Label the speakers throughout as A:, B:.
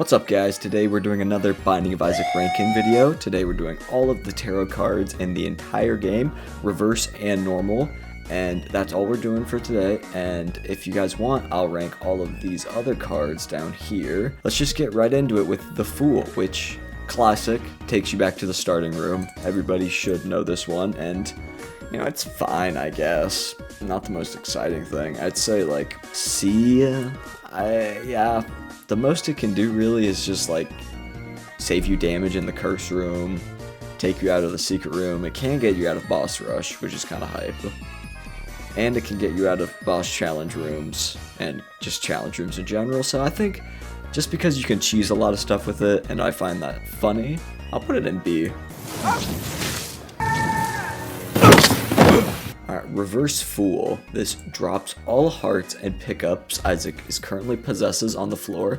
A: What's up guys, today we're doing another Binding of Isaac ranking video. Today we're doing all of the tarot cards in the entire game, reverse and normal, and that's all we're doing for today. And if you guys want, I'll rank all of these other cards down here. Let's just get right into it with the Fool, which, classic, takes you back to the starting room. Everybody should know this one, and you know, it's fine, I guess. Not the most exciting thing. I'd say like C. Yeah. The most it can do really is just like save you damage in the curse room, take you out of the secret room. It can get you out of boss rush, which is kind of hype. And it can get you out of boss challenge rooms and just challenge rooms in general. So I think just because you can cheese a lot of stuff with it and I find that funny, I'll put it in B. Alright, Reverse Fool. This drops all hearts and pickups Isaac is currently possesses on the floor,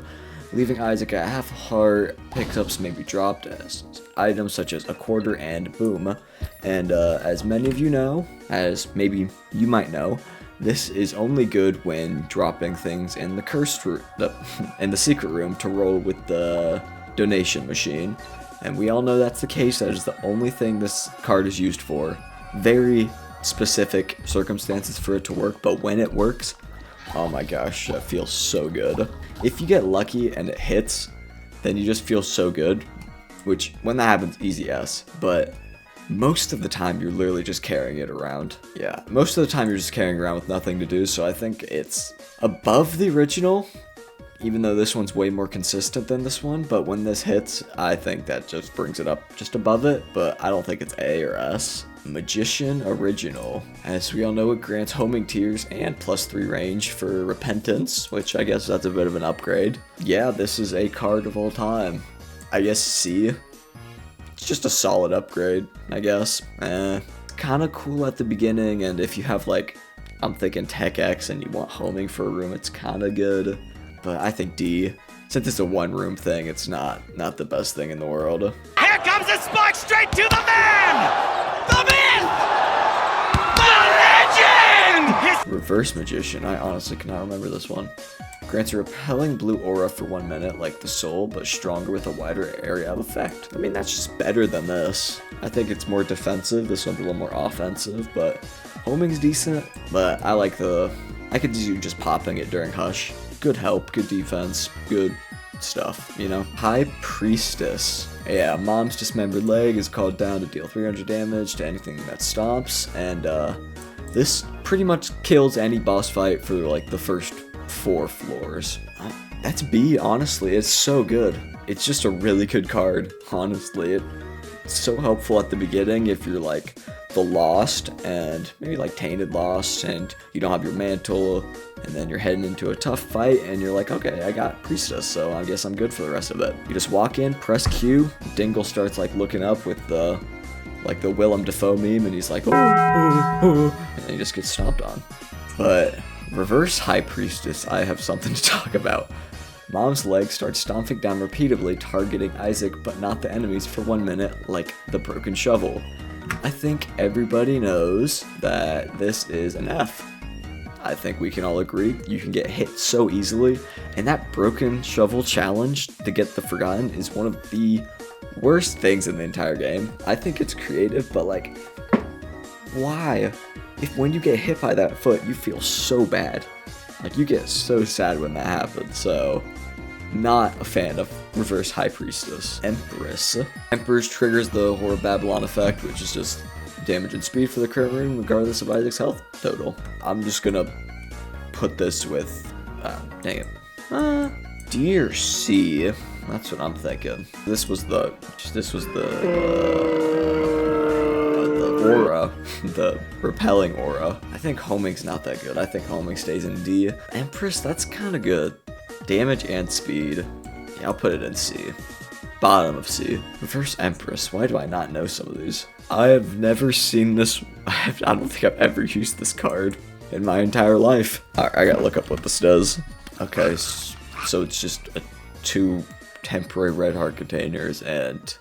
A: leaving Isaac at half a heart. Pickups may be dropped as items such as a quarter and boom. And as many of you know, as maybe you might know, this is only good when dropping things in the cursed room, in the secret room to roll with the donation machine. And we all know that's the case. That is the only thing this card is used for. Very specific circumstances for it to work, but when it works, oh my gosh, that feels so good. If you get lucky and it hits, then you just feel so good, which when that happens, easy S, but most of the time you're literally just carrying it around. Yeah, most of the time you're just carrying around with nothing to do, so I think it's above the original, even though this one's way more consistent than this one. But when this hits, I think that just brings it up just above it, but I don't think it's A or S. Magician Original. As we all know, it grants homing tears and +3 range for repentance, which I guess that's a bit of an upgrade. Yeah, this is a card of all time. I guess C. It's just a solid upgrade, I guess. Kind of cool at the beginning, and if you have like, I'm thinking Tech X and you want homing for a room, it's kind of good. But I think D. Since it's a one-room thing, it's not the best thing in the world.
B: Here comes a spike straight to the man! The man! The legend!
A: Reverse Magician. I honestly cannot remember this one. Grants a repelling blue aura for 1 minute, like the soul, but stronger with a wider area of effect. I mean, that's just better than this. I think it's more defensive. This one's a little more offensive, but homing's decent. But I like I could do just popping it during Hush. Good help, good defense, good stuff, you know? High Priestess. Yeah, Mom's dismembered leg is called down to deal 300 damage to anything that stomps, and this pretty much kills any boss fight for like the first 4 floors. That's B, honestly. It's so good. It's just a really good card, honestly. It's so helpful at the beginning if you're like the Lost and maybe like Tainted Lost and you don't have your mantle, and then you're heading into a tough fight and you're like, okay, I got Priestess, so I guess I'm good for the rest of it. You just walk in, press Q, Dingle starts like looking up with the Willem Dafoe meme, and he's like, oh, oh, oh, and then he just gets stomped on. But Reverse High Priestess, I have something to talk about. Mom's leg starts stomping down repeatedly, targeting Isaac but not the enemies for 1 minute, like the broken shovel. I think everybody knows that this is an F. I think we can all agree you can get hit so easily, and that broken shovel challenge to get the Forgotten is one of the worst things in the entire game. I think it's creative, but like, why? If when you get hit by that foot, you feel so bad. Like, you get so sad when that happens, so not a fan of Reverse High Priestess. Empress. Empress triggers the Whore of Babylon effect, which is just damage and speed for the current room, regardless of Isaac's health total. I'm just gonna put this with, dang it. D or C? That's what I'm thinking. This was the aura, the repelling aura. I think homing's not that good. I think homing stays in D. Empress, that's kind of good. Damage and speed. Yeah, I'll put it in C. Bottom of C. Reverse Empress. Why do I not know some of these? I have never seen this. I don't think I've ever used this card in my entire life. Alright, I gotta look up what this does. Okay, so it's just 2 temporary red heart containers and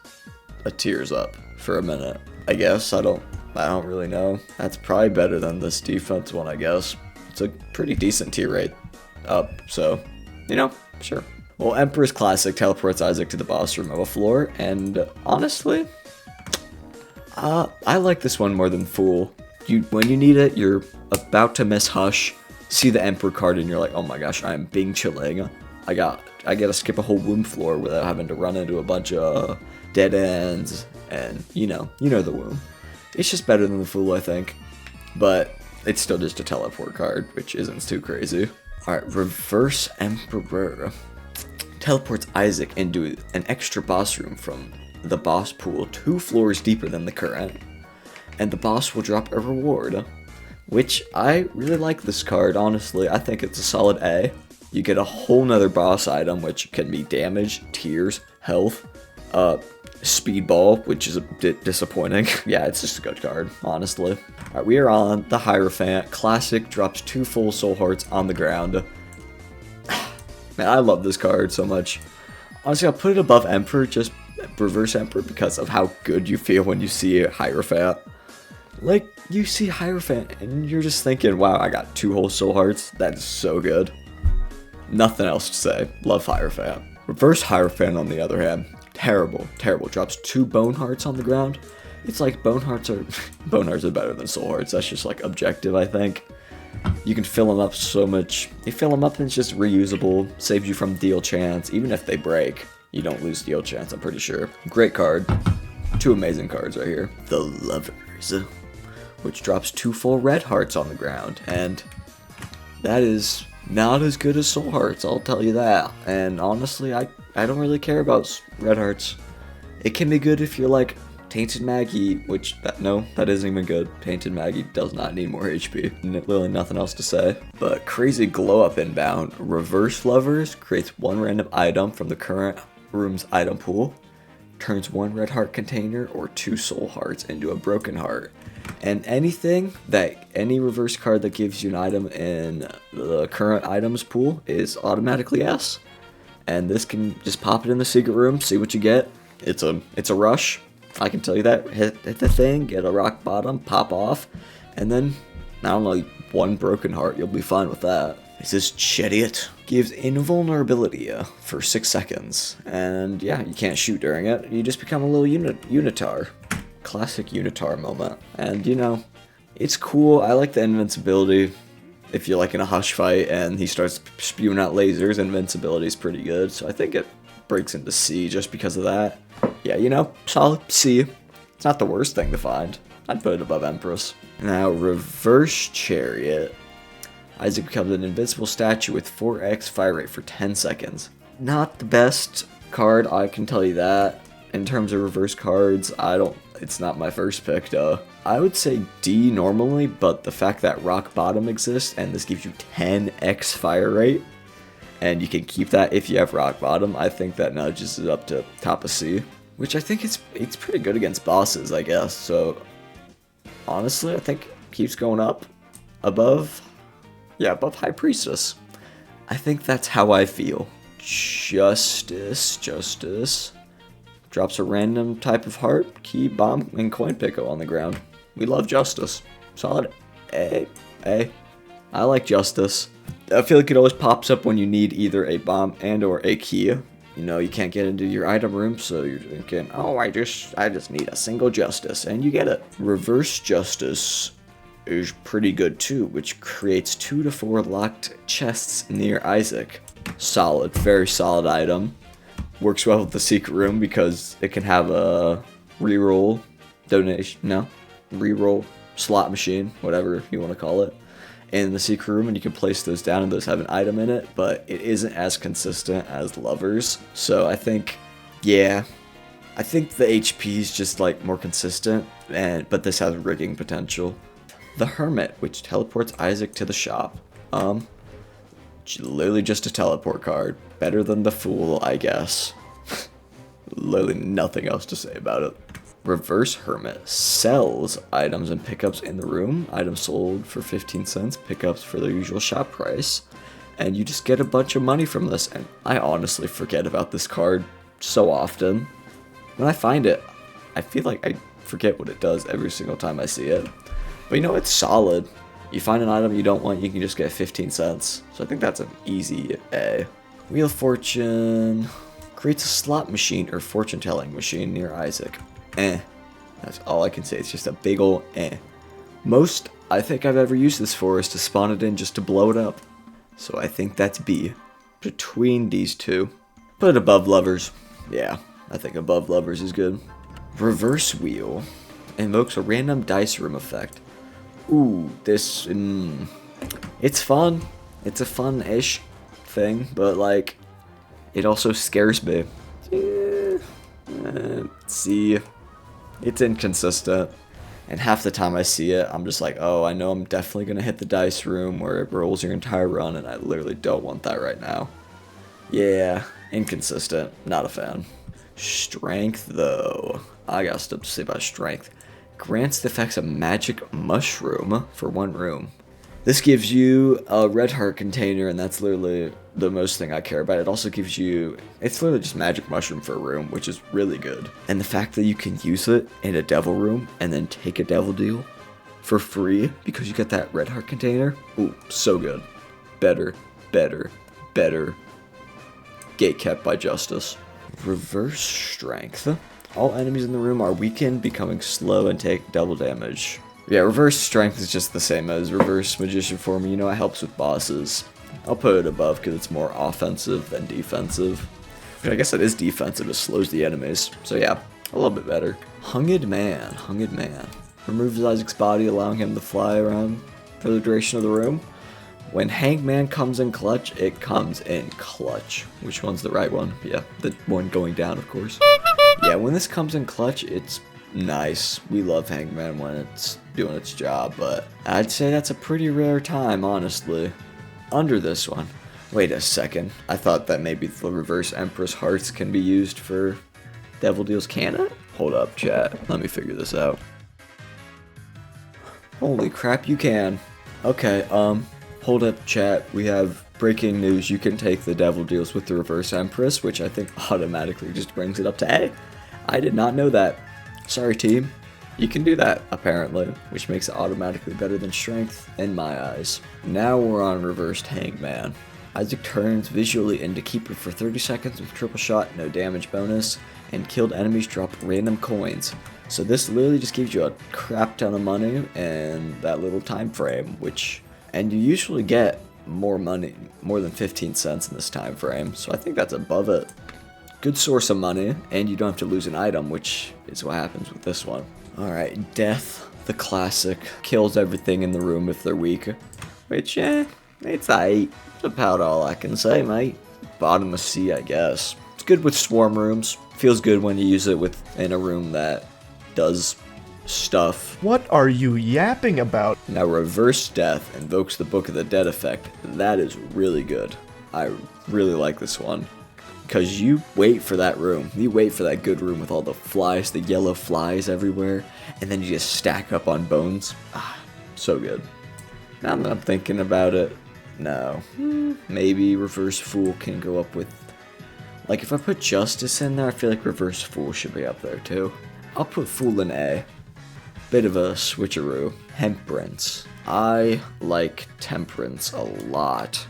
A: a tears up for a minute. I guess. I don't really know. That's probably better than this defense one, I guess. It's a pretty decent tier rate up, so, you know, sure. Well, Emperor's Classic teleports Isaac to the boss room of a floor, and honestly, I like this one more than Fool. When you need it, you're about to miss Hush, see the Emperor card, and you're like, oh my gosh, I am being chilling. I gotta skip a whole womb floor without having to run into a bunch of dead ends, and you know the womb. It's just better than the Fool, I think, but it's still just a teleport card, which isn't too crazy. Alright, Reverse Emperor teleports Isaac into an extra boss room from the boss pool 2 floors deeper than the current, and the boss will drop a reward, which I really like this card, honestly. I think it's a solid A. You get a whole nother boss item, which can be damage, tears, health, speedball, which is a bit disappointing. Yeah, it's just a good card, honestly. Alright, we are on the Hierophant. Classic drops 2 full soul hearts on the ground. Man, I love this card so much. Honestly, I'll put it above Emperor, just Reverse Emperor, because of how good you feel when you see Hierophant. Like, you see Hierophant, and you're just thinking, wow, I got 2 whole soul hearts. That is so good. Nothing else to say. Love Hierophant. Reverse Hierophant, on the other hand, terrible. Drops 2 bone hearts on the ground. It's like bone hearts are better than soul hearts. That's just like objective, I think. You can fill them up so much. You fill them up and it's just reusable, saves you from deal chance. Even if they break, you don't lose deal chance, I'm pretty sure. Great card. 2 amazing cards right here. The Lovers, which drops 2 full red hearts on the ground, and that is not as good as soul hearts, I'll tell you that. And honestly, I don't really care about red hearts. It can be good if you're like Tainted Maggie, which, that isn't even good. Tainted Maggie does not need more HP. Literally nothing else to say. But Crazy Glow Up Inbound. Reverse Lovers creates 1 random item from the current room's item pool, turns 1 red heart container or 2 soul hearts into a broken heart. And any reverse card that gives you an item in the current items pool is automatically S. And this can just pop it in the secret room, see what you get. It's a rush. I can tell you that. Hit the thing, get a rock bottom, pop off, and then, I don't know, 1 broken heart, you'll be fine with that. This is Chediot. Gives invulnerability for 6 seconds, and yeah, you can't shoot during it. You just become a little unitar. Classic unitar moment. And you know, it's cool. I like the invincibility. If you're like in a Hush fight and he starts spewing out lasers, invincibility is pretty good, so I think it breaks into C just because of that. Yeah, you know, solid C. It's not the worst thing to find. I'd put it above Empress. Now, Reverse Chariot. Isaac becomes an invincible statue with 4x fire rate for 10 seconds. Not the best card, I can tell you that. In terms of reverse cards, it's not my first pick though. I would say D normally, but the fact that Rock Bottom exists and this gives you 10x fire rate, and you can keep that if you have Rock Bottom, I think that nudges it up to top of C, which I think it's pretty good against bosses, I guess. So honestly, I think it keeps going up above High Priestess. I think that's how I feel. Justice. Drops a random type of heart, key, bomb, and coin pico on the ground. We love Justice. Solid A. I like Justice. I feel like it always pops up when you need either a bomb and or a key. You know, you can't get into your item room, so you're thinking, oh, I just need a single Justice, and you get it. Reverse Justice is pretty good too, which creates 2 to 4 locked chests near Isaac. Solid, very solid item. Works well with the secret room because it can have a reroll slot machine, whatever you want to call it, in the secret room, and you can place those down and those have an item in it, but it isn't as consistent as Lovers. So I think the HP is just like more consistent, but this has rigging potential. The Hermit, which teleports Isaac to the shop. Literally just a teleport card. Better than the Fool, I guess. Literally nothing else to say about it. Reverse Hermit sells items and pickups in the room. Items sold for 15 cents, pickups for their usual shop price. And you just get a bunch of money from this. And I honestly forget about this card so often. When I find it, I feel like I forget what it does every single time I see it. But you know, it's solid. You find an item you don't want, you can just get 15 cents. So I think that's an easy A. Wheel of Fortune creates a slot machine or fortune telling machine near Isaac. That's all I can say. It's just a big ol' Most I think I've ever used this for is to spawn it in just to blow it up. So I think that's B. Between these two. Put it above Lovers. Yeah, I think above Lovers is good. Reverse Wheel invokes a random dice room effect. Ooh, this, it's fun. It's a fun-ish thing, but like, it also scares me. See, it's inconsistent. And half the time I see it, I'm just like, oh, I know I'm definitely going to hit the dice room where it rolls your entire run, and I literally don't want that right now. Yeah, inconsistent. Not a fan. Strength, though. I got stuff to say about strength. Grants the effects of magic mushroom for 1 room. This gives you a red heart container, and that's literally the most thing I care about. It also gives you, it's literally just magic mushroom for a room, which is really good. And the fact that you can use it in a devil room and then take a devil deal for free because you get that red heart container. Ooh, so good. Better, better, better. Gate kept by justice. Reverse strength. All enemies in the room are weakened, becoming slow, and take double damage. Yeah, reverse strength is just the same as reverse magician form. You know, it helps with bosses. I'll put it above because it's more offensive than defensive. I guess it is defensive, it slows the enemies. So yeah, a little bit better. Hunged Man. Hunged Man. Removes Isaac's body, allowing him to fly around for the duration of the room. When Hangman comes in clutch, it comes in clutch. Which one's the right one? Yeah, the one going down, of course. Yeah, when this comes in clutch, it's nice. We love Hangman when it's doing its job, but I'd say that's a pretty rare time, honestly. Under this one. Wait a second. I thought that maybe the reverse Empress Hearts can be used for Devil Deals. Can it? Hold up, chat. Let me figure this out. Holy crap, you can. Okay, hold up, chat. We have breaking news. You can take the Devil Deals with the reverse Empress, which I think automatically just brings it up to A. I did not know that. Sorry, team. You can do that, apparently, which makes it automatically better than strength in my eyes. Now we're on reversed Hangman. Isaac turns visually into Keeper for 30 seconds with triple shot, no damage bonus, and killed enemies drop random coins. So this literally just gives you a crap ton of money in that little time frame, and you usually get more money, more than 15 cents in this time frame, so I think that's above it. Good source of money, and you don't have to lose an item, which is what happens with this one. Alright, Death, the classic, kills everything in the room if they're weak. Which, it's aight. That's about all I can say, mate. Bottom of C, I guess. It's good with swarm rooms. Feels good when you use it in a room that does stuff.
C: What are you yapping about?
A: Now, Reverse Death invokes the Book of the Dead effect. That is really good. I really like this one. Because you wait for that room. You wait for that good room with all the flies, the yellow flies everywhere, and then you just stack up on bones. Ah, so good. Now that I'm thinking about it, no. Maybe Reverse Fool can go up with... Like, if I put Justice in there, I feel like Reverse Fool should be up there, too. I'll put Fool in A. Bit of a switcheroo. Temperance. I like Temperance a lot.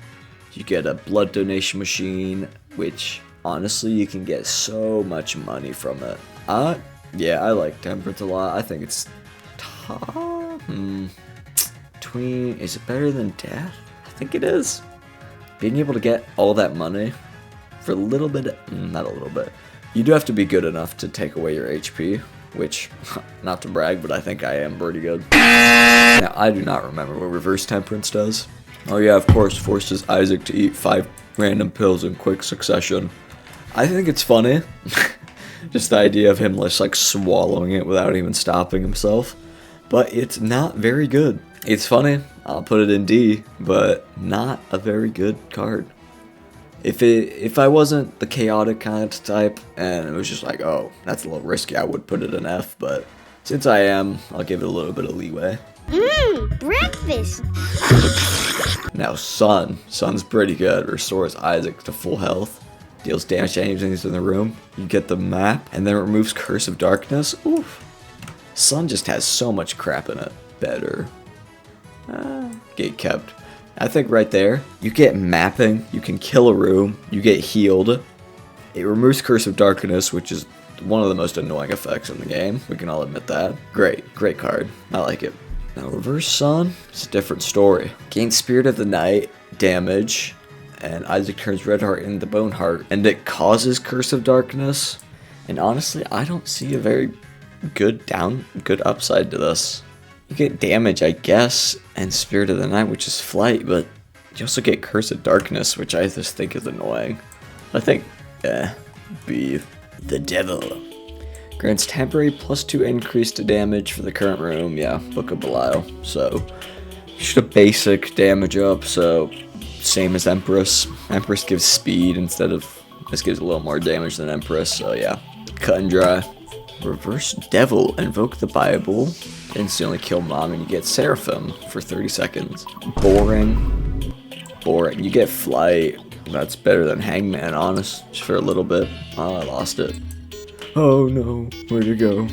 A: You get a blood donation machine, which... honestly, you can get so much money from it. Yeah, I like Temperance a lot. I think it's top. Is it better than Death? I think it is. Being able to get all that money for a little bit, not a little bit. You do have to be good enough to take away your HP, which, not to brag, but I think I am pretty good. Now, I do not remember what Reverse Temperance does. Oh yeah, of course, forces Isaac to eat 5 random pills in quick succession. I think it's funny. Just the idea of him just like swallowing it without even stopping himself. But it's not very good. It's funny. I'll put it in D, but not a very good card. If I wasn't the chaotic kind of type and it was just like, oh, that's a little risky, I would put it in F, but since I am, I'll give it a little bit of leeway.
D: Breakfast.
A: Now Sun. Sun's pretty good. Restores Isaac to full health. Deals damage to anything in the room. You get the map, and then it removes Curse of Darkness. Oof. Sun just has so much crap in it. Better. Gate kept. I think right there, you get mapping, you can kill a room, you get healed. It removes Curse of Darkness, which is one of the most annoying effects in the game. We can all admit that. Great card. I like it. Now, Reverse Sun, it's a different story. Gain Spirit of the Night, damage, and Isaac turns Red Heart into Bone Heart, and it causes Curse of Darkness. And honestly, I don't see a very good upside to this. You get damage, I guess, and Spirit of the Night, which is flight, but you also get Curse of Darkness, which I just think is annoying. I think, be the devil. Grants temporary +2 increase to damage for the current room. Yeah, Book of Belial. So, just a basic damage up, so same as Empress. Empress gives speed instead of, this gives a little more damage than Empress, so yeah. Cut and dry. Reverse Devil, invoke the Bible, instantly kill mom, and you get Seraphim for 30 seconds. Boring. You get flight. That's better than Hangman, honest, just for a little bit. Oh, I lost it. Oh no, where'd it go?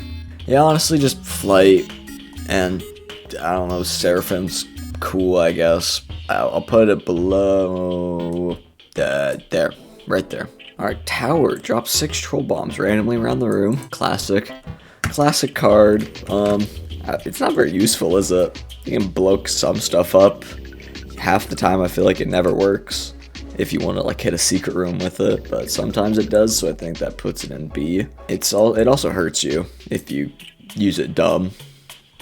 A: Yeah, honestly, just flight, and I don't know, Seraphim's cool, I guess. I'll put it below, there, right there. Alright, Tower, drop 6 troll bombs randomly around the room. Classic card. It's not very useful, is it? You can blow some stuff up. Half the time I feel like it never works if you want to like hit a secret room with it, but sometimes it does, so I think that puts it in B. It also hurts you if you use it dumb,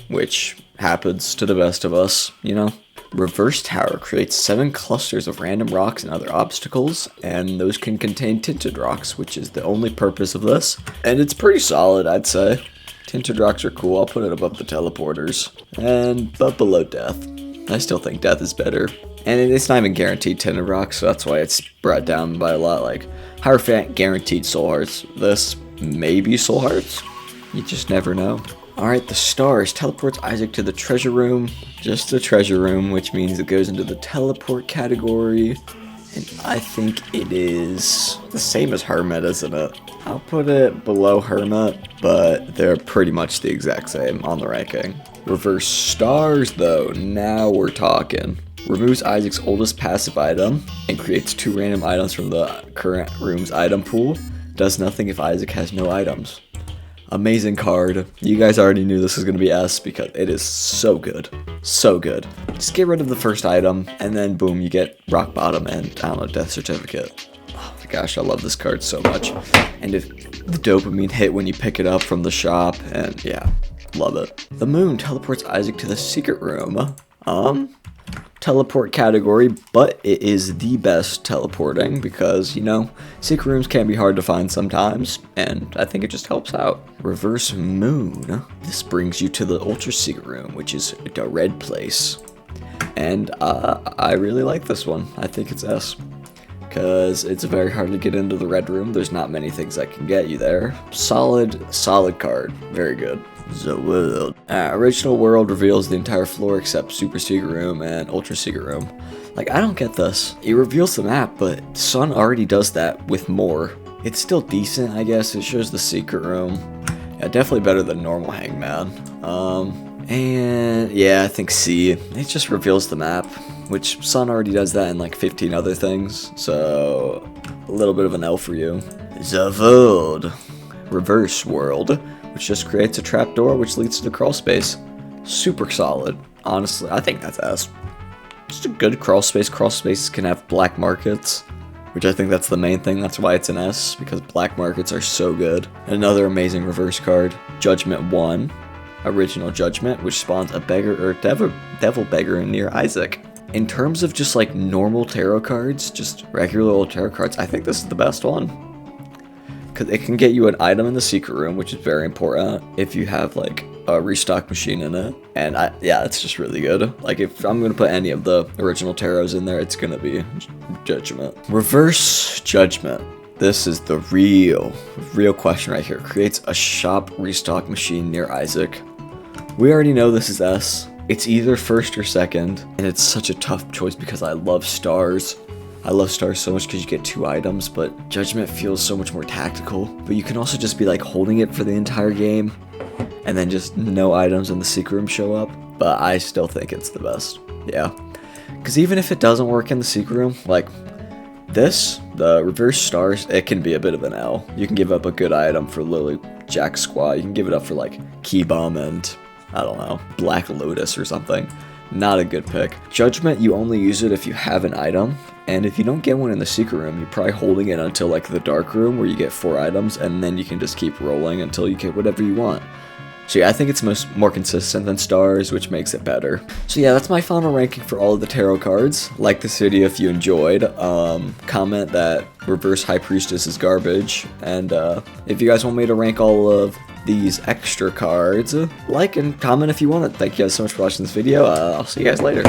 A: which happens to the best of us, you know? Reverse Tower creates 7 clusters of random rocks and other obstacles, and those can contain tinted rocks, which is the only purpose of this. And it's pretty solid, I'd say. Tinted rocks are cool. I'll put it above the teleporters, but below Death. I still think Death is better. And it's not even guaranteed tinted rocks, so that's why it's brought down by a lot. Like, Hierophant guaranteed soul hearts. This, maybe soul hearts? You just never know. Alright, the stars teleports Isaac to the treasure room. Just the treasure room, which means it goes into the teleport category. And I think it is the same as Hermit, isn't it? I'll put it below Hermit, but they're pretty much the exact same on the ranking. Reverse stars, though, now we're talking. Removes Isaac's oldest passive item and creates 2 random items from the current room's item pool. Does nothing if Isaac has no items. Amazing card. You guys already knew this was going to be S because it is so good. So good. Just get rid of the first item and then boom, you get Rock Bottom and, I don't know, Death Certificate. Oh my gosh, I love this card so much. And if the dopamine hit when you pick it up from the shop, and yeah, love it. The moon teleports Isaac to the secret room. Teleport category, but it is the best teleporting because, you know, secret rooms can be hard to find sometimes, and I think it just helps out. Reverse moon. This brings you to the ultra secret room, which is the red place. And I really like this one. I think it's S. Because it's very hard to get into the red room. There's not many things that can get you there. Solid card. Very good. The world. Original world reveals the entire floor except super secret room and ultra secret room. Like, I don't get this. It reveals the map, but Sun already does that with more. It's still decent, I guess. It shows the secret room. Yeah, definitely better than normal Hangman. And yeah, I think C. It just reveals the map, which Sun already does that in like 15 other things. So a little bit of an L for you. The world. Reverse world, which just creates a trapdoor which leads to the crawl space. Super solid. Honestly, I think that's S. Just a good crawl space. Crawl spaces can have black markets, which I think that's the main thing. That's why it's an S, because black markets are so good. Another amazing reverse card, Judgment 1. Original Judgment, which spawns a beggar or devil beggar near Isaac. In terms of just like normal tarot cards, just regular old tarot cards, I think this is the best one. Because it can get you an item in the secret room, which is very important if you have like a restock machine in it. And yeah, it's just really good. Like if I'm going to put any of the original tarots in there, it's going to be Judgment. Reverse Judgment. This is the real question right here. Creates a shop restock machine near Isaac. We already know this is S. It's either first or second, and it's such a tough choice because I love stars. I love stars so much because you get 2 items, but Judgment feels so much more tactical. But you can also just be like holding it for the entire game, and then just no items in the secret room show up. But I still think it's the best. Yeah. Because even if it doesn't work in the secret room, like this, the reverse stars, it can be a bit of an L. You can give up a good item for literally jack squat. You can give it up for like Key Bomb and, I don't know, Black Lotus or something. Not a good pick. Judgment, you only use it if you have an item, and if you don't get one in the secret room, you're probably holding it until like the dark room where you get 4 items, and then you can just keep rolling until you get whatever you want. So yeah, I think it's more consistent than stars, which makes it better. So yeah, that's my final ranking for all of the tarot cards. Like this video if you enjoyed. Comment that Reverse High Priestess is garbage. And if you guys want me to rank all of these extra cards, like and comment if you want it. Thank you guys so much for watching this video. I'll see you guys later.